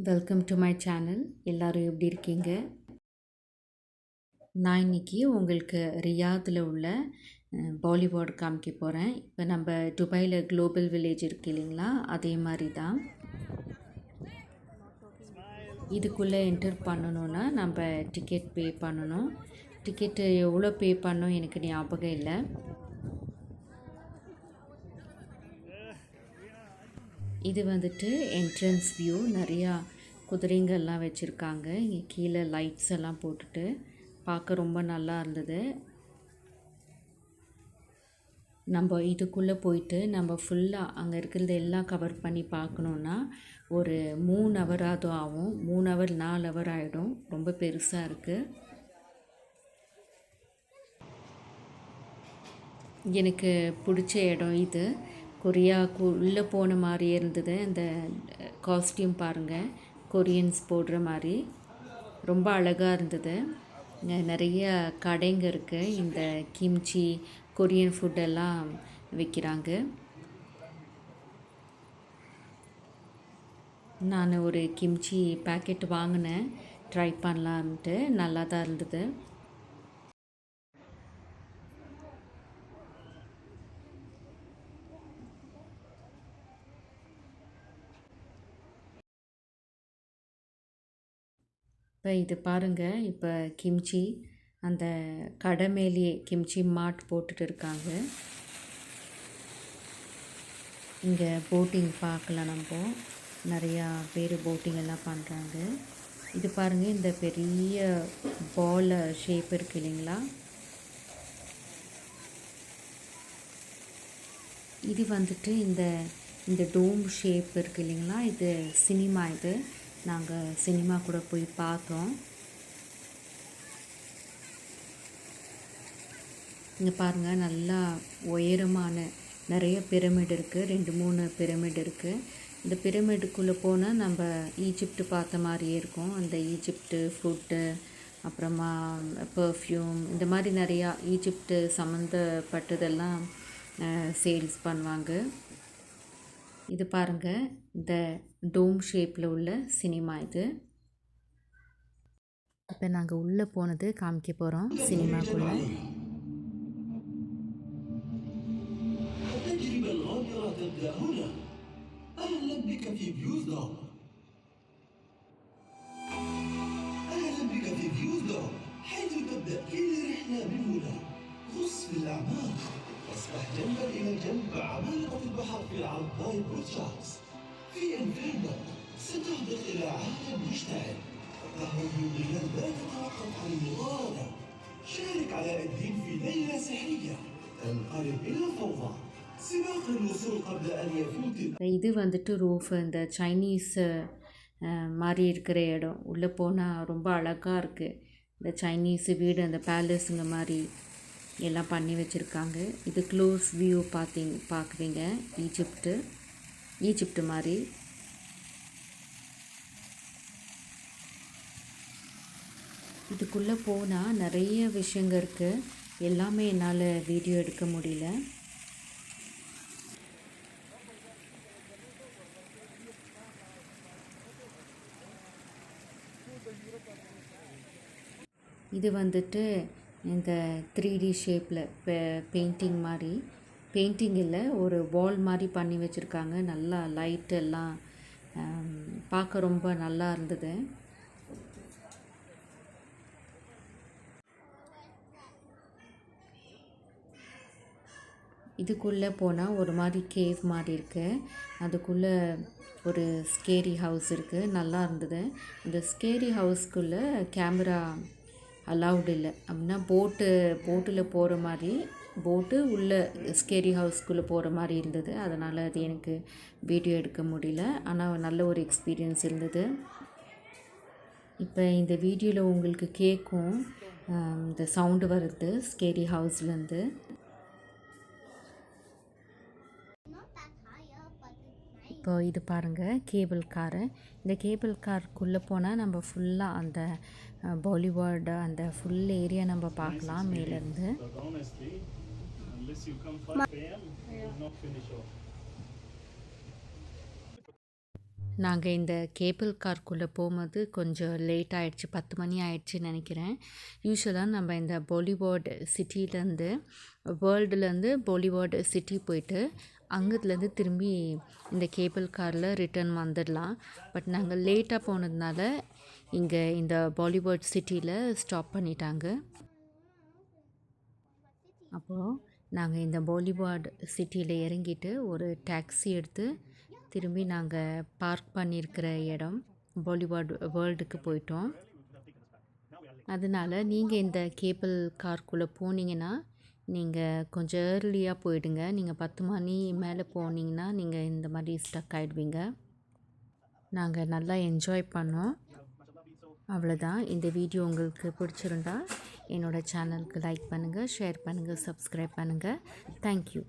Welcome to my channel. எல்லோரும் எப்படி இருக்கீங்க? நான் இன்றைக்கி உங்களுக்கு ரியாத்தில் உள்ள பாலிவுட் காமிக்க போகிறேன். இப்போ நம்ம துபாயில் குளோபல் வில்லேஜ் இருக்குது இல்லைங்களா, அதே மாதிரி தான். இதுக்குள்ளே என்டர் பண்ணணுன்னா நம்ம டிக்கெட் பே பண்ணணும். டிக்கெட்டு எவ்வளோ பே பண்ணணும் எனக்கு ஞாபகம் இல்லை. இது வந்துட்டு என்ட்ரன்ஸ் வியூ. நிறையா குதிரைங்கள்லாம் வச்சுருக்காங்க. இங்கே கீழே லைட்ஸ் எல்லாம் போட்டுட்டு பார்க்க ரொம்ப நல்லா இருந்தது. நம்ம இதுக்குள்ளே போயிட்டு நம்ம ஃபுல்லாக அங்கே இருக்கிறது எல்லாம் கவர் பண்ணி பார்க்கணுன்னா ஒரு 3 ஹவராவது ஆகும். 3 ஹவர் 4 ஹவர் ஆகிடும். ரொம்ப பெருசாக இருக்குது. எனக்கு பிடிச்ச இடம் இது. கொரியாவுக்கு உள்ளே போன மாதிரியே இருந்தது. அந்த காஸ்டியூம் பாருங்கள், கொரியன்ஸ் போடுற மாதிரி ரொம்ப அழகாக இருந்தது. நிறைய கடைங்க இருக்குது. இந்த கிம்ச்சி கொரியன் ஃபுட்டெல்லாம் விற்கிறாங்க. நான் ஒரு கிம்ச்சி பேக்கெட் வாங்கினேன், ட்ரை பண்ணலான்ட்டு. நல்லா தான் இருந்தது. இப்போ இது பாருங்கள், இப்போ கிம்ச்சி அந்த கடை மேலேயே கிம்ச்சி மாட் போட்டுட்டு இருக்காங்க. இங்கே போட்டிங் பார்க்கலாம். நம்ம நிறையா பேர் போட்டிங் எல்லாம் பண்ணுறாங்க. இது பாருங்கள், இந்த பெரிய பால் ஷேப் இருக்குது இல்லைங்களா, இது வந்துட்டு இந்த டோம் ஷேப் இருக்குது இல்லைங்களா, இது சினிமா. இது நாங்கள் சினிமா கூட போய் பார்த்தோம். இங்கே பாருங்கள், நல்லா உயரமான நிறைய பிரமிட் இருக்குது. 2-3 பிரமிட் இருக்குது. இந்த பிரமிடுக்குள்ளே போனால் நம்ம ஈஜிப்ட் பார்த்த மாதிரியே இருக்கும். அந்த ஈஜிப்டு ஃபுட்டு, அப்புறமா பர்ஃப்யூம், இந்த மாதிரி நிறையா ஈஜிப்டு சம்மந்தப்பட்டதெல்லாம் சேல்ஸ் பண்ணுவாங்க. இது பாருங்கள், இந்த டோம் ஷேப்பில் உள்ள சினிமா இது. இப்போ நாங்கள் உள்ளே போனது காமிக்க போகிறோம் சினிமாக்குள்ளே. أصبح جنبا إلى جنب عمالقة البحر في العرضاء بروتشارلز. في إنفيرنو ستهبط إلى عالم مشتعل. قهوة الرجال لا تتوقف عن المغامرة. شارك علاء الدين في ليلة سحرية تنقلب إلى فوضى. سباق الوصول قبل أن يفوت. இது வந்துட்டு ரூஃப், இந்த சைனீஸ் மாதிரி இருக்கிற இடம். உள்ளே போனால் ரொம்ப அழகாக இருக்குது. இந்த சைனீஸ் வீடு, அந்த பேலஸுங்க மாதிரி எல்லாம் பண்ணி வச்சுருக்காங்க. இது க்ளோஸ் வியூ பார்க்குறீங்க. ஈஜிப்டு மாதிரி. இதுக்குள்ளே போனால் நிறைய விஷயங்கள் இருக்குது. எல்லாமே என்னால் வீடியோ எடுக்க முடியல. இது வந்துட்டு இந்த 3D ஷேப்பில் பெயிண்டிங் மாதிரி, பெயிண்டிங் இல்லை, ஒரு வால் மாதிரி பண்ணி வச்சுருக்காங்க. நல்லா லைட் எல்லாம் பார்க்க ரொம்ப நல்லா இருந்தது. இதுக்குள்ளே போனால் ஒரு மாதிரி கேவ் மாதிரி இருக்குது. அதுக்குள்ளே ஒரு ஸ்கேரி ஹவுஸ் இருக்குது. நல்லா இருந்தது. இந்த ஸ்கேரி ஹவுஸ்க்குள்ளே கேமரா அலவுட் இல்லை. அப்படின்னா போட்டில் போகிற மாதிரி, போட்டு உள்ளே ஸ்கேரி ஹவுஸ்க்குள்ளே போகிற மாதிரி இருந்தது. அதனால் அது எனக்கு வீடியோ எடுக்க முடியல. ஆனால் நல்ல ஒரு எக்ஸ்பீரியன்ஸ் இருந்தது. இப்போ இந்த வீடியோவில் உங்களுக்கு கேட்கும், இந்த சவுண்டு வருது ஸ்கேரி ஹவுஸ்லேருந்து. இப்போ இது பாருங்கள், கேபிள் காரு. இந்த கேபிள் காருக்குள்ளே போனால் நம்ம ஃபுல்லாக அந்த பாலிவுட் அந்த ஃபுல் ஏரியா நம்ம பார்க்கலாம் மேலேருந்து. நாங்கள் இந்த கேபிள் கார்க்குள்ளே போகும்போது கொஞ்சம் லேட் ஆகிடுச்சு, 10 மணி ஆயிடுச்சுன்னு நினைக்கிறேன். யூஸ்வலாக நம்ம இந்த பாலிவுட் சிட்டிலேருந்து வேர்ல்டுலேருந்து பாலிவுட் சிட்டி போயிட்டு அங்கத்துலேருந்து திரும்பி இந்த கேபிள் காரில் ரிட்டர்ன் வந்துடலாம். பட் நாங்கள் லேட்டாக போனதுனால இங்கே இந்த பாலிவுட் சிட்டியில் ஸ்டாப் பண்ணிட்டாங்க. அப்போது நாங்கள் இந்த பாலிவுட் சிட்டியில் இறங்கிட்டு ஒரு டாக்ஸி எடுத்து திரும்பி நாங்கள் பார்க் பண்ணியிருக்கிற இடம் பாலிவுட் வேர்ல்டுக்கு போயிட்டோம். அதனால் நீங்கள் இந்த கேபிள் கார்க்குள்ளே போனீங்கன்னா நீங்கள் கொஞ்சம் ஏர்லியாக போயிடுங்க. நீங்கள் 10 மணி மேலே போனீங்கன்னா நீங்கள் இந்த மாதிரி ஸ்டக் ஆகிடுவீங்க. நாங்கள் நல்லா என்ஜாய் பண்ணோம். அவ்வளோதான். இந்த வீடியோ உங்களுக்கு பிடிச்சிருந்தா என்னோடய சேனலுக்கு லைக் பண்ணுங்கள், ஷேர் பண்ணுங்கள், சப்ஸ்கிரைப் பண்ணுங்கள். தேங்க்யூ.